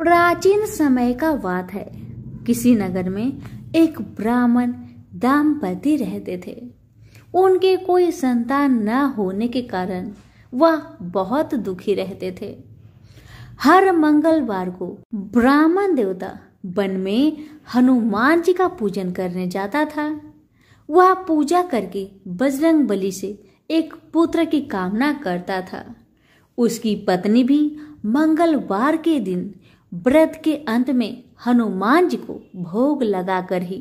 प्राचीन समय का बात है। किसी नगर में एक ब्राह्मण दाम्पत्य रहते थे। उनके कोई संतान न होने के कारण वह बहुत दुखी रहते थे। हर मंगलवार को ब्राह्मण देवता वन में हनुमान जी का पूजन करने जाता था। वह पूजा करके बजरंग बली से एक पुत्र की कामना करता था। उसकी पत्नी भी मंगलवार के दिन व्रत के अंत में हनुमान जी को भोग लगाकर ही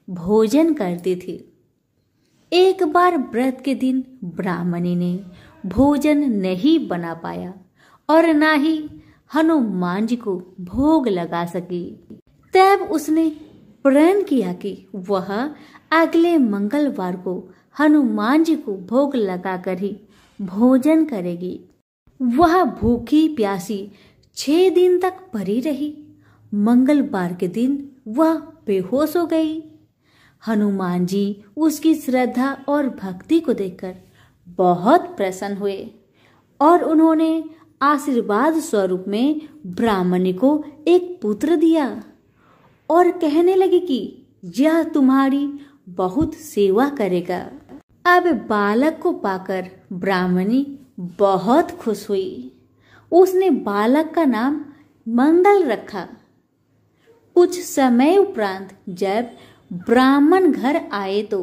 भोजन करती थी। एक बार व्रत के दिन ब्राह्मणी ने भोजन नहीं बना पाया और ना ही हनुमान जी को भोग लगा सकी। तब उसने प्रण किया कि वह अगले मंगलवार को हनुमान जी को भोग लगाकर ही भोजन करेगी। वह भूखी प्यासी 6 दिन तक पड़ी रही। मंगलवार के दिन वह बेहोश हो गई। हनुमान जी उसकी श्रद्धा और भक्ति को देखकर बहुत प्रसन्न हुए और उन्होंने आशीर्वाद स्वरूप में ब्राह्मणी को एक पुत्र दिया और कहने लगे कि यह तुम्हारी बहुत सेवा करेगा। अब बालक को पाकर ब्राह्मणी बहुत खुश हुई। उसने बालक का नाम मंगल रखा। कुछ समय उपरांत जब ब्राह्मण घर आए तो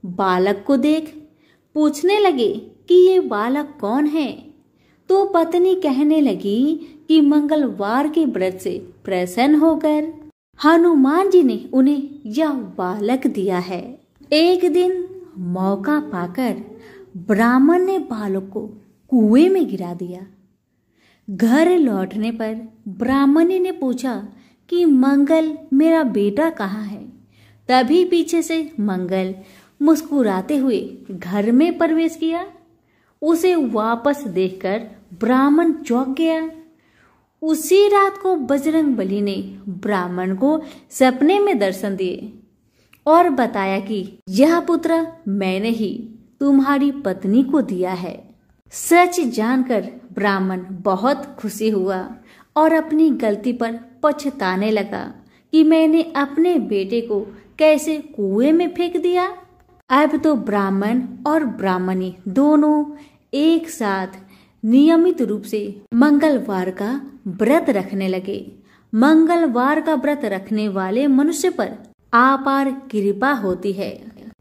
बालक को देख पूछने लगे कि ये बालक कौन है। तो पत्नी कहने लगी कि मंगलवार के व्रत से प्रसन्न होकर हनुमान जी ने उन्हें यह बालक दिया है। एक दिन मौका पाकर ब्राह्मण ने बालक को कुएं में गिरा दिया। घर लौटने पर ब्राह्मणी ने पूछा कि मंगल मेरा बेटा कहाँ है। तभी पीछे से मंगल मुस्कुराते हुए घर में प्रवेश किया। उसे वापस देखकर ब्राह्मण चौंक गया। उसी रात को बजरंग बली ने ब्राह्मण को सपने में दर्शन दिए और बताया कि यह पुत्र मैंने ही तुम्हारी पत्नी को दिया है। सच जानकर ब्राह्मण बहुत खुशी हुआ और अपनी गलती पर पछताने लगा कि मैंने अपने बेटे को कैसे कुएं में फेंक दिया। अब तो ब्राह्मण और ब्राह्मणी दोनों एक साथ नियमित रूप से मंगलवार का व्रत रखने लगे। मंगलवार का व्रत रखने वाले मनुष्य पर अपार कृपा होती है।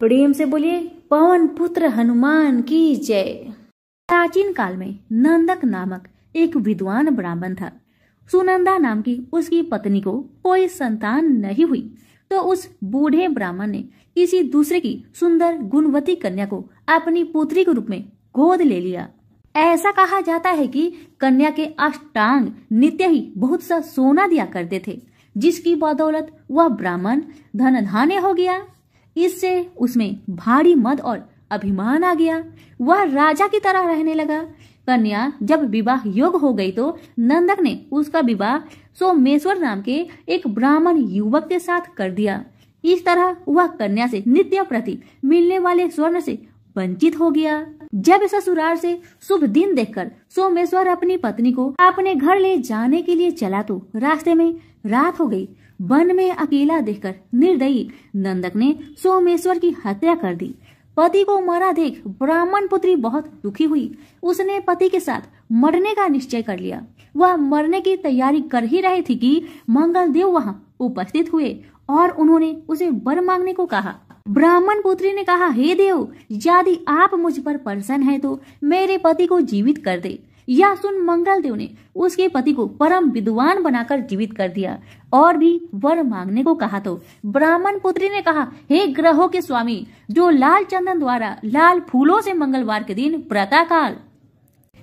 प्रेम से बोलिए पवन पुत्र हनुमान की जय। प्राचीन काल में नंदक नामक एक विद्वान ब्राह्मण था। सुनंदा नाम की उसकी पत्नी को कोई संतान नहीं हुई तो उस बूढ़े ब्राह्मण ने किसी दूसरे की सुंदर गुणवती कन्या को अपनी पुत्री के रूप में गोद ले लिया। ऐसा कहा जाता है कि कन्या के अष्टांग नित्य ही बहुत सा सोना दिया करते थे, जिसकी बदौलत वह ब्राह्मण धन धान्य हो गया। इससे उसमें भारी मद और अभिमान आ गया। वह राजा की तरह रहने लगा। कन्या जब विवाह योग्य हो गई तो नंदक ने उसका विवाह सोमेश्वर नाम के एक ब्राह्मण युवक के साथ कर दिया। इस तरह वह कन्या से नित्य प्रति मिलने वाले स्वर्ण से वंचित हो गया। जब ससुराल से शुभ दिन देखकर सोमेश्वर अपनी पत्नी को अपने घर ले जाने के लिए चला तो रास्ते में रात हो गई। वन में अकेला देखकर निर्दयी नंदक ने सोमेश्वर की हत्या कर दी। पति को मरा देख ब्राह्मण पुत्री बहुत दुखी हुई। उसने पति के साथ मरने का निश्चय कर लिया। वह मरने की तैयारी कर ही रही थी कि मंगल देव वहां उपस्थित हुए और उन्होंने उसे वर मांगने को कहा। ब्राह्मण पुत्री ने कहा, हे देव, यदि आप मुझ पर प्रसन्न हैं तो मेरे पति को जीवित कर दे। यह सुन मंगल देव ने उसके पति को परम विद्वान बनाकर जीवित कर दिया और भी वर मांगने को कहा तो ब्राह्मण पुत्री ने कहा, हे ग्रहों के स्वामी, जो लाल चंदन द्वारा लाल फूलों से मंगलवार के दिन प्रातःकाल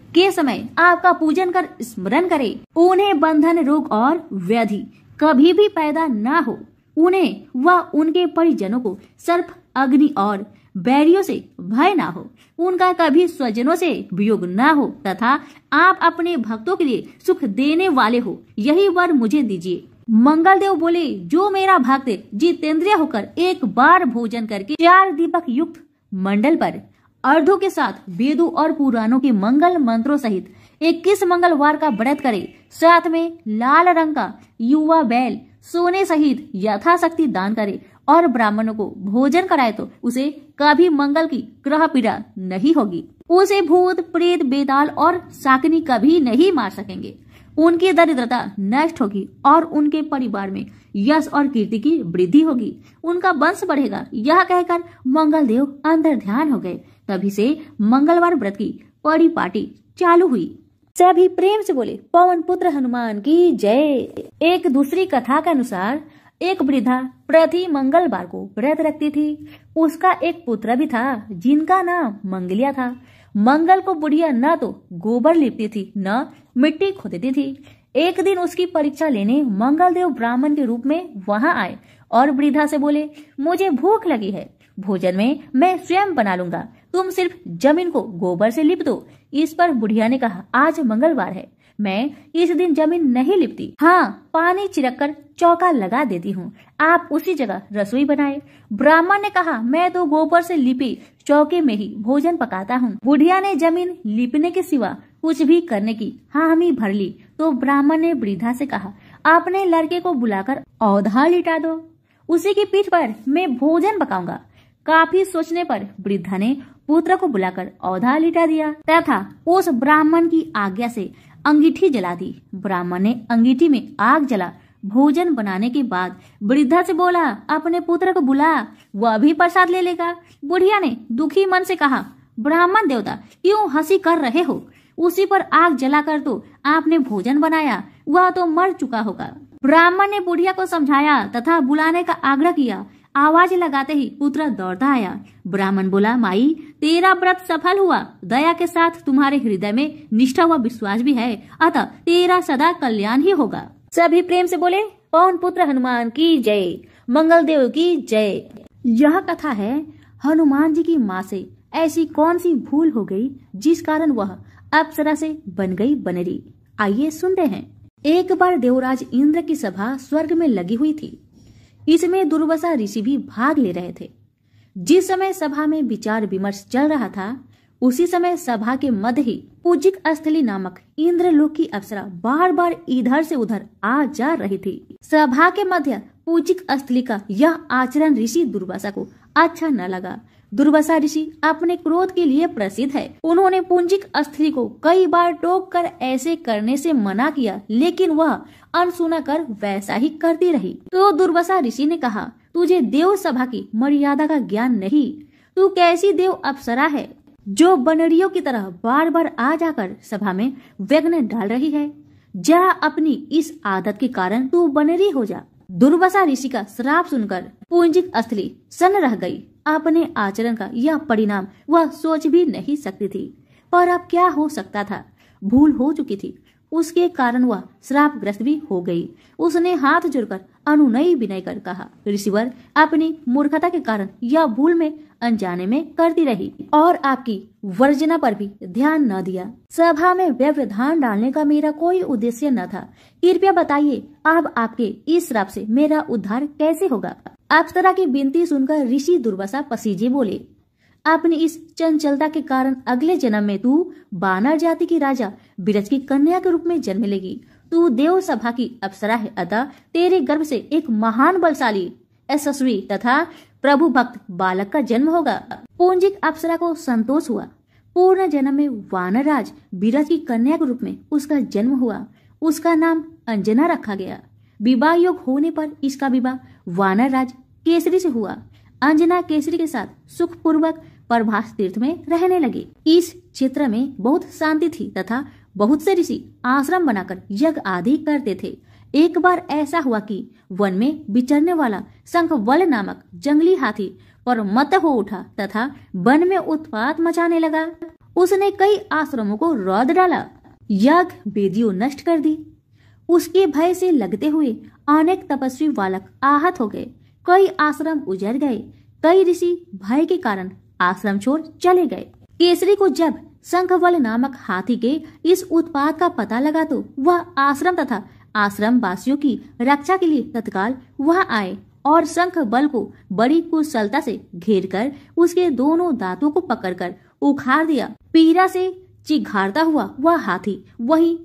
के समय आपका पूजन कर स्मरण करे, उन्हें बंधन रोग और व्याधि कभी भी पैदा न हो। उन्हें व उनके परिजनों को सर्प अग्नि और बैरियों से भय ना हो। उनका कभी स्वजनों से वियोग ना हो तथा आप अपने भक्तों के लिए सुख देने वाले हो, यही वर मुझे दीजिए। मंगल देव बोले, जो मेरा भक्त जितेंद्रिय होकर एक बार भोजन करके 4 दीपक युक्त मंडल पर अर्धों के साथ वेदों और पुराणों के मंगल मंत्रों सहित 21 मंगलवार का व्रत करे, साथ में लाल रंग का युवा बैल सोने सहित यथाशक्ति दान करे और ब्राह्मणों को भोजन कराए तो उसे कभी मंगल की ग्रह पीड़ा नहीं होगी। उसे भूत प्रेत बेताल और शाकिनी कभी नहीं मार सकेंगे। उनकी दरिद्रता नष्ट होगी और उनके परिवार में यश और कीर्ति की वृद्धि होगी। उनका वंश बढ़ेगा। यह कहकर मंगल देव अंदर ध्यान हो गए। तभी से मंगलवार व्रत की परिपाटी चालू हुई। सभी प्रेम से बोले पवन पुत्र हनुमान की जय। एक दूसरी कथा के अनुसार एक वृद्धा प्रति मंगलवार को व्रत रखती थी। उसका एक पुत्र भी था जिनका नाम मंगलिया था। मंगल को बुढ़िया न तो गोबर लिपती थी न मिट्टी खोदती थी। एक दिन उसकी परीक्षा लेने मंगल देव ब्राह्मण के रूप में वहां आए और वृद्धा से बोले, मुझे भूख लगी है, भोजन में मैं स्वयं बना लूंगा, तुम सिर्फ जमीन को गोबर से लिप दो। इस पर बुढ़िया ने कहा, आज मंगलवार है, मैं इस दिन जमीन नहीं लिपती, हाँ पानी छिड़क कर चौका लगा देती हूँ, आप उसी जगह रसोई बनाए। ब्राह्मण ने कहा, मैं तो गोबर से लिपी चौके में ही भोजन पकाता हूँ। बुढ़िया ने जमीन लिपने के सिवा कुछ भी करने की हामी भर ली तो ब्राह्मण ने वृद्धा से कहा, अपने लड़के को बुलाकर औधा लिटा दो, उसी की पीठ पर मैं भोजन पकाऊंगा। काफी सोचने पर वृद्धा ने पुत्र को बुलाकर औधा लिटा दिया तथा उस ब्राह्मण की आज्ञा से अंगीठी जला दी। ब्राह्मण ने अंगीठी में आग जला भोजन बनाने के बाद वृद्धा से बोला, अपने पुत्र को बुला, वह भी प्रसाद ले लेगा। बुढ़िया ने दुखी मन से कहा, ब्राह्मण देवता क्यों हंसी कर रहे हो, उसी पर आग जलाकर तो आपने भोजन बनाया, वह तो मर चुका होगा। ब्राह्मण ने बुढ़िया को समझाया तथा बुलाने का आग्रह किया। आवाज लगाते ही पुत्र दौड़ता आया। ब्राह्मण बोला, माई तेरा व्रत सफल हुआ, दया के साथ तुम्हारे हृदय में निष्ठा व विश्वास भी है, अतः तेरा सदा कल्याण ही होगा। सभी प्रेम से बोले पवन पुत्र हनुमान की जय, मंगल देव की जय। यह कथा है हनुमान जी की माँ से ऐसी कौन सी भूल हो गई जिस कारण वह अप्सरा से बन गई बनेरी। आइए सुनते हैं। एक बार देवराज इंद्र की सभा स्वर्ग में लगी हुई थी। इसमें दुर्वासा ऋषि भी भाग ले रहे थे। जिस समय सभा में विचार विमर्श चल रहा था उसी समय सभा के मध्य ही पूजिक स्थली नामक इंद्रलोक की अप्सरा बार बार इधर से उधर आ जा रही थी। सभा के मध्य पूजिक स्थली का यह आचरण ऋषि दुर्वासा को अच्छा न लगा। दुर्वासा ऋषि अपने क्रोध के लिए प्रसिद्ध है। उन्होंने पूजिक स्थली को कई बार टोक कर ऐसे करने से मना किया, लेकिन वह अनसुना कर वैसा ही करती रही। तो दुर्वासा ऋषि ने कहा, तुझे देव सभा की मर्यादा का ज्ञान नहीं, तू कैसी देव अप्सरा है जो बनरियों की तरह बार बार आ जाकर सभा में विघ्न डाल रही है। जा अपनी इस आदत के कारण तू बनरी हो जा। दुर्वासा ऋषि का श्राप सुनकर पूजिक स्थली सन्न रह गई। अपने आचरण का यह परिणाम वह सोच भी नहीं सकती थी, पर अब क्या हो सकता था, भूल हो चुकी थी, उसके कारण वह श्रापग्रस्त भी हो गई। उसने हाथ जोड़कर अनुनय विनय कर कहा, ऋषिवर अपनी मूर्खता के कारण यह भूल में अनजाने में करती रही और आपकी वर्जना पर भी ध्यान न दिया। सभा में व्यवधान डालने का मेरा कोई उद्देश्य न था। कृपया बताइए अब आपके इस श्राप से मेरा उद्धार कैसे होगा। अप्सरा की विनती सुनकर ऋषि दुर्वासा पसीजे बोले, अपनी इस चंचलता के कारण अगले जन्म में तू बानर जाति की राजा बिरज की कन्या के रूप में जन्म लेगी। तू देव सभा की अप्सरा है, अतः तेरे गर्भ से एक महान बलशाली यशस्वी तथा प्रभु भक्त बालक का जन्म होगा। पूंजिक अप्सरा को संतोष हुआ। पूर्ण जन्म में वानर राज बिरज की कन्या के रूप में उसका जन्म हुआ। उसका नाम अंजना रखा गया। विवाह योग होने पर इसका विवाह वानर राज केसरी से हुआ। अंजना केसरी के साथ सुख पूर्वक प्रभास तीर्थ में रहने लगी। इस क्षेत्र में बहुत शांति थी तथा बहुत से ऋषि आश्रम बनाकर यज्ञ आदि करते थे। एक बार ऐसा हुआ कि वन में विचरने वाला शंखवल नामक जंगली हाथी पर मत हो उठा तथा वन में उत्पात मचाने लगा। उसने कई आश्रमों को रौद डाला, यज्ञ वेदियों नष्ट कर दी। उसके भय से लगते हुए अनेक तपस्वी बालक आहत हो गए। कई आश्रम उजड़ गए। कई ऋषि भय के कारण आश्रम छोड़ चले गए। केसरी को जब शंखवल नामक हाथी के इस उत्पात का पता लगा तो वह आश्रम तथा आश्रम वासियों की रक्षा के लिए तत्काल वहां आए और शंख बल को बड़ी कुशलता से घेरकर उसके दोनों दांतों को पकड़कर उखाड़ दिया। पीड़ा से चिघाड़ता हुआ वह हाथी वहीं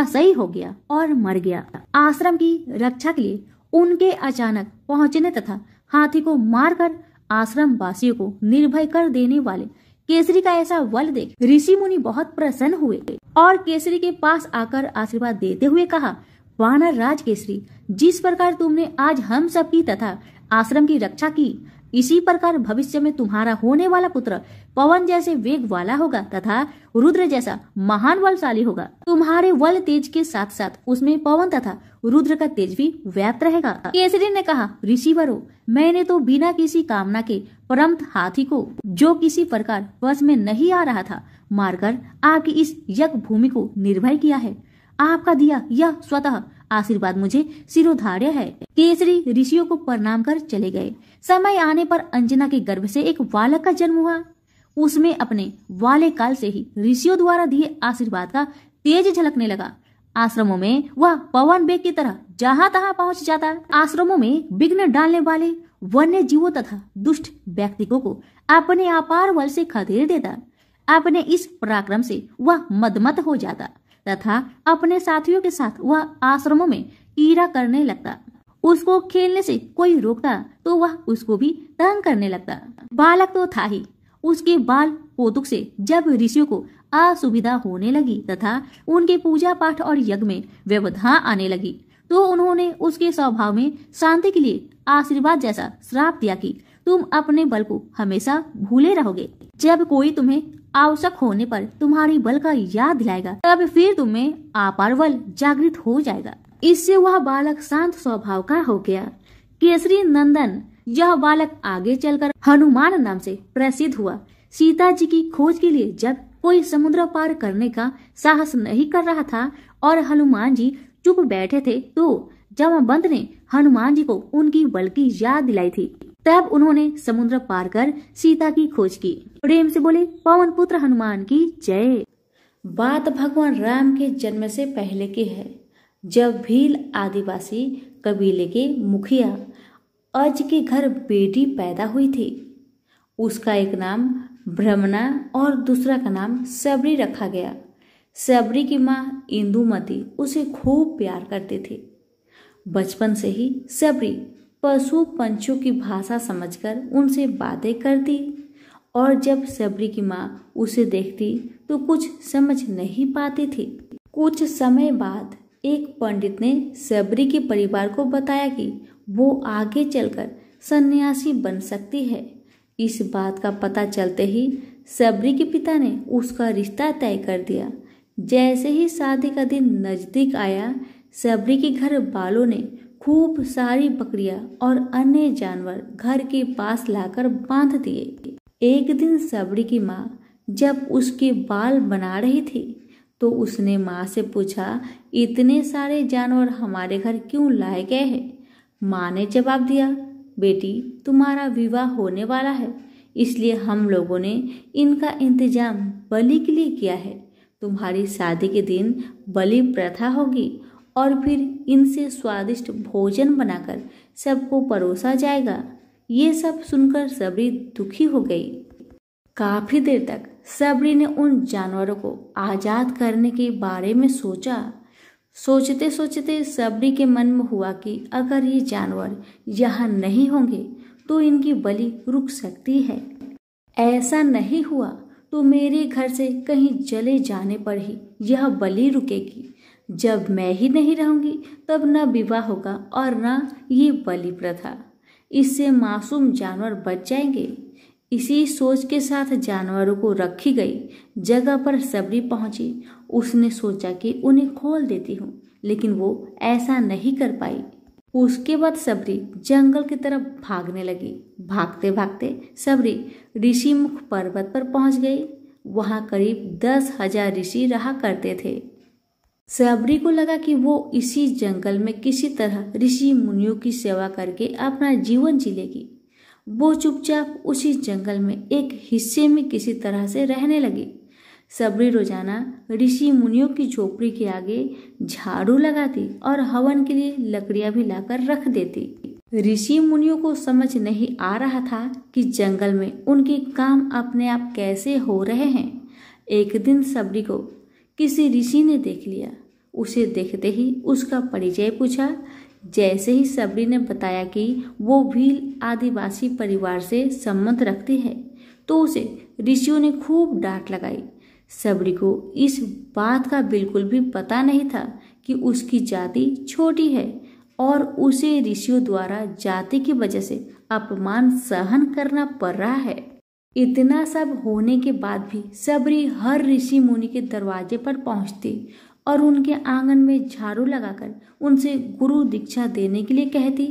सही हो गया और मर गया। आश्रम की रक्षा के लिए उनके अचानक पहुंचने तथा हाथी को मारकर आश्रम वासियों को निर्भय कर देने वाले केसरी का ऐसा बल देख ऋषि मुनि बहुत प्रसन्न हुए और केसरी के पास आकर आशीर्वाद देते हुए कहा, वानर राज केसरी, जिस प्रकार तुमने आज हम सबकी तथा आश्रम की रक्षा की, इसी प्रकार भविष्य में तुम्हारा होने वाला पुत्र पवन जैसे वेग वाला होगा तथा रुद्र जैसा महान बलशाली होगा। तुम्हारे बल तेज के साथ साथ उसमें पवन तथा रुद्र का तेज भी व्याप्त रहेगा। केसरी ने कहा, ऋषिवरों, मैंने तो बिना किसी कामना के परमत हाथी को, जो किसी प्रकार वश में नहीं आ रहा था, मारकर आपकी इस यज्ञ भूमि को निर्भय किया है। आपका दिया यह स्वतः आशीर्वाद मुझे शिरोधार्य है। केसरी ऋषियों को प्रणाम कर चले गए। समय आने पर अंजना के गर्भ से एक बालक का जन्म हुआ। उसमें अपने वाले काल से ही ऋषियों द्वारा दिए आशीर्वाद का तेज झलकने लगा। आश्रमों में वह पवन वेग की तरह जहां तहां पहुंच जाता। आश्रमों में विघ्न डालने वाले वन्य जीवों तथा दुष्ट व्यक्तियों को अपने अपार बल से खदेड़ देता। अपने इस पराक्रम से वह मदमत हो जाता तथा अपने साथियों के साथ वह आश्रमों में कीड़ा करने लगता। उसको खेलने से कोई रोकता तो वह उसको भी तंग करने लगता। बालक तो था ही, उसके बाल कौतुक से जब ऋषियों को असुविधा होने लगी तथा उनके पूजा पाठ और यज्ञ में व्यवधान आने लगी, तो उन्होंने उसके स्वभाव में शांति के लिए आशीर्वाद जैसा श्राप दिया कि तुम अपने बल को हमेशा भूले रहोगे। जब कोई तुम्हें आवश्यक होने पर तुम्हारी बल का याद दिलाएगा, तब फिर तुम्हें अपार बल जागृत हो जाएगा। इससे वह बालक शांत स्वभाव का हो गया। केसरी नंदन यह बालक आगे चलकर हनुमान नाम से प्रसिद्ध हुआ। सीता जी की खोज के लिए जब कोई समुद्र पार करने का साहस नहीं कर रहा था और हनुमान जी चुप बैठे थे, तो जामवंत ने हनुमान जी को उनकी बल की याद दिलाई थी। तब उन्होंने समुद्र पार कर सीता की खोज की। प्रेम से बोले, पवन पुत्र हनुमान की जय। बात भगवान राम के जन्म से पहले की है, जब भील आदिवासी कबीले के मुखिया अज के घर बेटी पैदा हुई थी। उसका एक नाम ब्रह्मणा और दूसरा का नाम सबरी रखा गया। सबरी की माँ इंदुमती उसे खूब प्यार करती थी। बचपन से ही सबरी पशु पंछियों की भाषा समझकर उनसे बातें करती और जब सबरी की माँ उसे देखती तो कुछ समझ नहीं पाती थी। कुछ समय बाद एक पंडित ने सबरी के परिवार को बताया कि वो आगे चलकर सन्यासी बन सकती है। इस बात का पता चलते ही सबरी के पिता ने उसका रिश्ता तय कर दिया। जैसे ही शादी का दिन नजदीक आया, सबरी के घर वालों ने खूब सारी बकरियां और अन्य जानवर घर के पास लाकर बांध दिए। एक दिन सबरी की माँ जब उसके बाल बना रही थी तो उसने माँ से पूछा, इतने सारे जानवर हमारे घर क्यों लाए गए हैं? माँ ने जवाब दिया, बेटी, तुम्हारा विवाह होने वाला है, इसलिए हम लोगों ने इनका इंतजाम बलि के लिए किया है। तुम्हारी शादी के दिन बलि प्रथा होगी और फिर इनसे स्वादिष्ट भोजन बनाकर सबको परोसा जाएगा। ये सब सुनकर सबरी दुखी हो गई। काफी देर तक सबरी ने उन जानवरों को आजाद करने के बारे में सोचा। सोचते सोचते सबरी के मन में हुआ कि अगर ये जानवर यहाँ नहीं होंगे तो इनकी बलि रुक सकती है। ऐसा नहीं हुआ तो मेरे घर से कहीं चले जाने पर ही यह बलि रुकेगी। जब मैं ही नहीं रहूंगी तब न विवाह होगा और न ये बलि प्रथा। इससे मासूम जानवर बच जाएंगे। इसी सोच के साथ जानवरों को रखी गई जगह पर सबरी पहुंची। उसने सोचा कि उन्हें खोल देती हूँ, लेकिन वो ऐसा नहीं कर पाई। उसके बाद सबरी जंगल की तरफ भागने लगी। भागते भागते सबरी ऋषिमुख पर्वत पर पहुंच गई। वहां करीब 10,000 ऋषि रहा करते थे। सबरी को लगा कि वो इसी जंगल में किसी तरह ऋषि मुनियों की सेवा करके अपना जीवन जी लेगी। वो चुपचाप उसी जंगल में एक हिस्से में किसी तरह से रहने लगी। सबरी रोजाना ऋषि मुनियों की झोपड़ी के आगे झाड़ू लगाती और हवन के लिए लकड़ियां भी लाकर रख देती। ऋषि मुनियों को समझ नहीं आ रहा था कि जंगल में उनके काम अपने आप कैसे हो रहे हैं। एक दिन सबरी को किसी ऋषि ने देख लिया। उसे देखते ही उसका परिचय पूछा। जैसे ही सबरी ने बताया कि वो भील आदिवासी परिवार से संबंध रखती है तो उसे ऋषियों ने खूब डांट लगाई। सबरी को इस बात का बिल्कुल भी पता नहीं था कि उसकी जाति छोटी है और उसे ऋषियों द्वारा जाति की वजह से अपमान सहन करना पड़ रहा है। इतना सब होने के बाद भी सबरी हर ऋषि मुनि के दरवाजे पर पहुंचती और उनके आंगन में झाड़ू लगाकर उनसे गुरु दीक्षा देने के लिए कहती।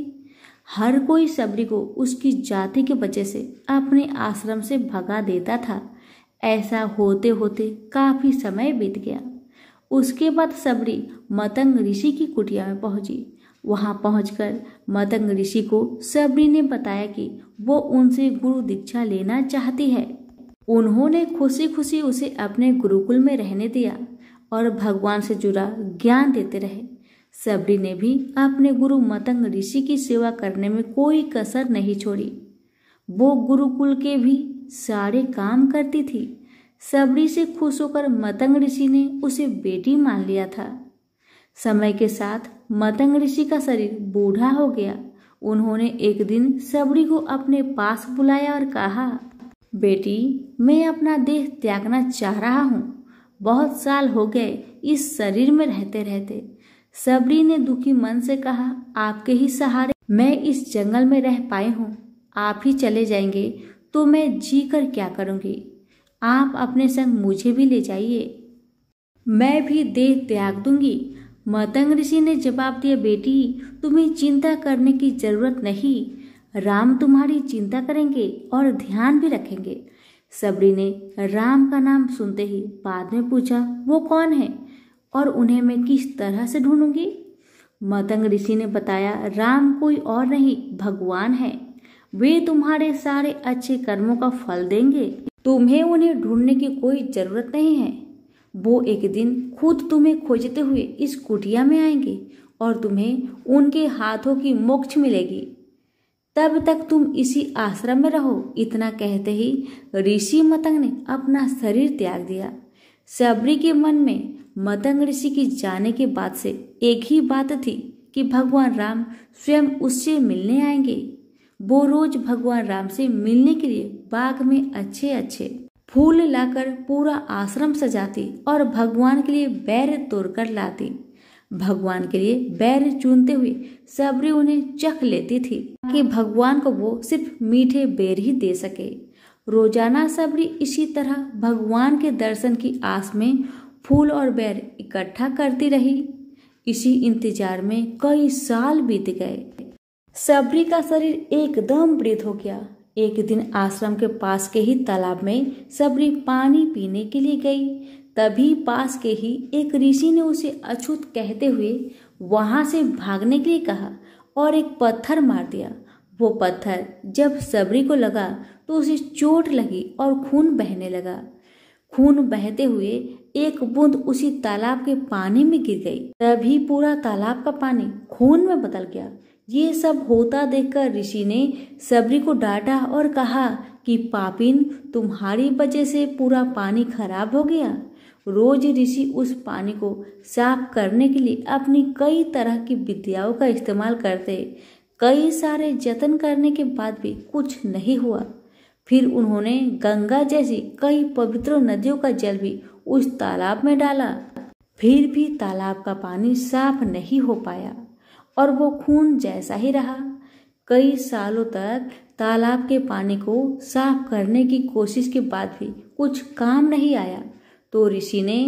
हर कोई सबरी को उसकी जाति की वजह से अपने आश्रम से भगा देता था। ऐसा होते होते काफी समय बीत गया। उसके बाद सबरी मतंग ऋषि की कुटिया में पहुंची। वहां पहुंचकर मतंग ऋषि को सबरी ने बताया कि वो उनसे गुरु दीक्षा लेना चाहती है। उन्होंने खुशी खुशी उसे अपने गुरुकुल में रहने दिया और भगवान से जुड़ा ज्ञान देते रहे। सबरी ने भी अपने गुरु मतंग ऋषि की सेवा करने में कोई कसर नहीं छोड़ी। वो गुरुकुल के भी सारे काम करती थी। सबरी से खुश होकर मतंग ऋषि ने उसे बेटी मान लिया था। समय के साथ मतंग ऋषि का शरीर बूढ़ा हो गया। उन्होंने एक दिन सबरी को अपने पास बुलाया और कहा, बेटी, मैं अपना देह त्यागना चाह रहा हूँ। बहुत साल हो गए इस शरीर में रहते रहते। सबरी ने दुखी मन से कहा, आपके ही सहारे मैं इस जंगल में रह पाई हूँ। आप ही चले जाएंगे तो मैं जी कर क्या करूँगी। आप अपने संग मुझे भी ले जाइए, मैं भी देह त्याग दूंगी। मतंग ऋषि ने जवाब दिया, बेटी, तुम्हें चिंता करने की जरूरत नहीं। राम तुम्हारी चिंता करेंगे और ध्यान भी रखेंगे। सबरी ने राम का नाम सुनते ही बाद में पूछा, वो कौन है और उन्हें मैं किस तरह से ढूंढूंगी। मतंग ऋषि ने बताया, राम कोई और नहीं, भगवान है। वे तुम्हारे सारे अच्छे कर्मों का फल देंगे। तुम्हें उन्हें ढूंढने की कोई जरूरत नहीं है। वो एक दिन खुद तुम्हें खोजते हुए इस कुटिया में आएंगे और तुम्हें उनके हाथों की मोक्ष मिलेगी। तब तक तुम इसी आश्रम में रहो। इतना कहते ही ऋषि मतंग ने अपना शरीर त्याग दिया। सबरी के मन में मतंग ऋषि की जाने के बाद से एक ही बात थी कि भगवान राम स्वयं उससे मिलने आएंगे। वो रोज भगवान राम से मिलने के लिए बाग में अच्छे अच्छे फूल लाकर पूरा आश्रम सजाती और भगवान के लिए बैर तोड़कर लाती। भगवान के लिए बैर चुनते हुए सबरी उन्हें चख लेती थी कि भगवान को वो सिर्फ मीठे बेर ही दे सके। रोजाना सबरी इसी तरह भगवान के दर्शन की आस में फूल और बैर इकट्ठा करती रही। इसी इंतजार में कई साल बीत गए। सबरी का शरीर एकदम वृद्ध हो गया। एक दिन आश्रम के पास के ही तालाब में सबरी पानी पीने के लिए गई। तभी पास के ही एक ऋषि ने उसे अछूत कहते हुए वहां से भागने के लिए कहा और एक पत्थर मार दिया। वो पत्थर जब सबरी को लगा तो उसे चोट लगी और खून बहने लगा। खून बहते हुए एक बूंद उसी तालाब के पानी में गिर गई। तभी पूरा तालाब का पानी खून में बदल गया। ये सब होता देखकर ऋषि ने सबरी को डांटा और कहा कि पापिन, तुम्हारी वजह से पूरा पानी खराब हो गया। रोज ऋषि उस पानी को साफ करने के लिए अपनी कई तरह की विद्याओं का इस्तेमाल करते। कई सारे जतन करने के बाद भी कुछ नहीं हुआ। फिर उन्होंने गंगा जैसी कई पवित्र नदियों का जल भी उस तालाब में डाला। फिर भी तालाब का पानी साफ नहीं हो पाया और वो खून जैसा ही रहा। कई सालों तक तालाब के पानी को साफ करने की कोशिश के बाद भी कुछ काम नहीं आया तो ऋषि ने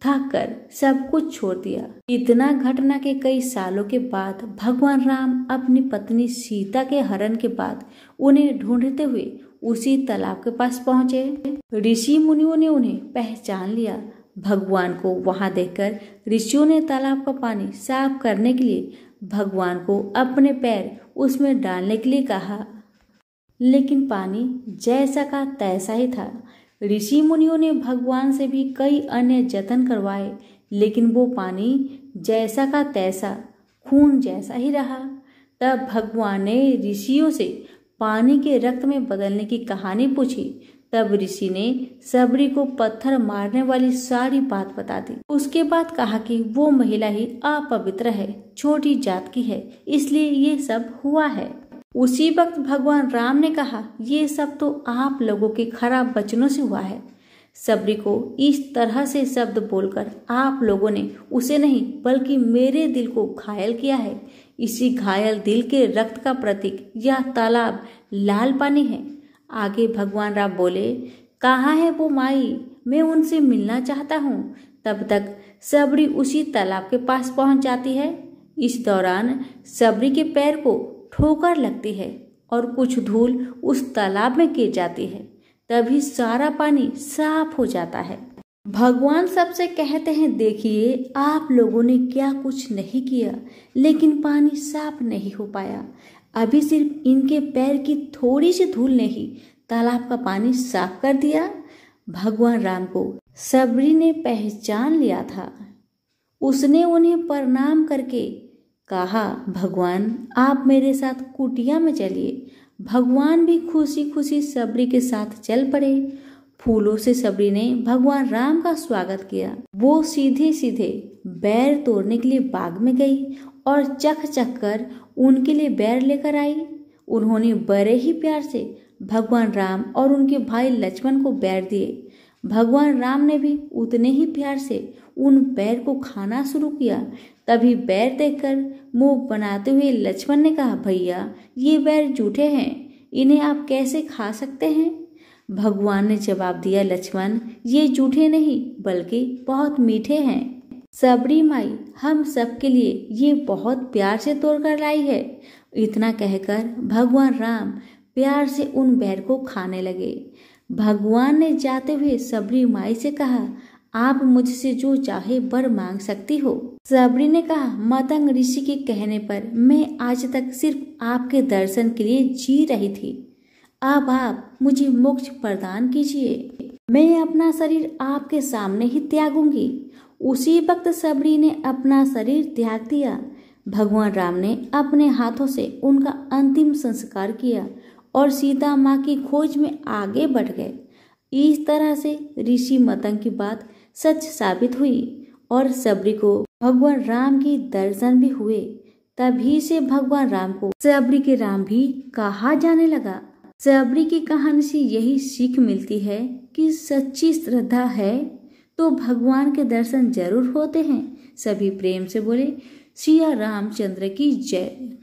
थक कर सब कुछ छोड़ दिया। इतना घटना के कई सालों के बाद भगवान राम अपनी पत्नी सीता के हरण के बाद उन्हें ढूंढते हुए उसी तालाब के पास पहुंचे। ऋषि मुनियों ने उन्हें पहचान लिया। भगवान को वहां देखकर ऋषियों ने तालाब का पानी साफ करने के लिए भगवान को अपने पैर उसमें डालने के लिए कहा, लेकिन पानी जैसा का तैसा ही था। ऋषि मुनियों ने भगवान से भी कई अन्य जतन करवाए, लेकिन वो पानी जैसा का तैसा खून जैसा ही रहा। तब भगवान ने ऋषियों से पानी के रक्त में बदलने की कहानी पूछी तब ऋषि ने सबरी को पत्थर मारने वाली सारी बात बता दी। उसके बाद कहा कि वो महिला ही अपवित्र है, छोटी जात की है, इसलिए ये सब हुआ है। उसी वक्त भगवान राम ने कहा, ये सब तो आप लोगों के खराब वचनों से हुआ है। सबरी को इस तरह से शब्द बोलकर आप लोगों ने उसे नहीं बल्कि मेरे दिल को घायल किया है। इसी घायल दिल के रक्त का प्रतीक यह तालाब लाल पानी है। आगे भगवान राम बोले, कहाँ है वो माई, मैं उनसे मिलना चाहता हूँ। तब तक सबरी उसी तालाब के पास पहुँच जाती है। इस दौरान सबरी के पैर को ठोकर लगती है और कुछ धूल उस तालाब में गिर जाती है। तभी सारा पानी साफ हो जाता है। भगवान सबसे कहते हैं, देखिए आप लोगों ने क्या कुछ नहीं किया, लेकिन पानी साफ नहीं हो पाया। अभी सिर्फ इनके पैर की थोड़ी सी धूल ने ही तालाब का पानी साफ कर दिया। भगवान राम को सबरी ने पहचान लिया था। उसने उन्हें प्रणाम करके कहा, भगवान आप मेरे साथ कुटिया में चलिए। भगवान भी खुशी खुशी सबरी के साथ चल पड़े। फूलों से सबरी ने भगवान राम का स्वागत किया। वो सीधे सीधे बैर तोड़ने के लिए बाग में गई और चख चख कर उनके लिए बैर लेकर आई। उन्होंने बड़े ही प्यार से भगवान राम और उनके भाई लक्ष्मण को बैर दिए। भगवान राम ने भी उतने ही प्यार से उन बैर को खाना शुरू किया। तभी बैर देखकर मुंह बनाते हुए लक्ष्मण ने कहा, भैया ये बैर जूठे हैं, इन्हें आप कैसे खा सकते हैं? भगवान ने जवाब दिया, लक्ष्मण ये जूठे नहीं बल्कि बहुत मीठे हैं। सबरी माई हम सबके लिए ये बहुत प्यार से तोड़कर लाई है। इतना कहकर भगवान राम प्यार से उन बैर को खाने लगे। भगवान ने जाते हुए सबरी माई से कहा, आप मुझसे जो चाहे वर मांग सकती हो। सबरी ने कहा, मतंग ऋषि के कहने पर मैं आज तक सिर्फ आपके दर्शन के लिए जी रही थी। अब आप मुझे मोक्ष प्रदान कीजिए। मैं अपना शरीर आपके सामने ही त्यागूंगी। उसी वक्त सबरी ने अपना शरीर त्याग दिया। भगवान राम ने अपने हाथों से उनका अंतिम संस्कार किया और सीता माँ की खोज में आगे बढ़ गए। इस तरह से ऋषि मतंग की बात सच साबित हुई और सबरी को भगवान राम की दर्शन भी हुए। तभी से भगवान राम को सबरी के राम भी कहा जाने लगा। सबरी की कहानी से यही सीख मिलती है कि सच्ची श्रद्धा है तो भगवान के दर्शन जरूर होते हैं। सभी प्रेम से बोले, सिया रामचंद्र की जय।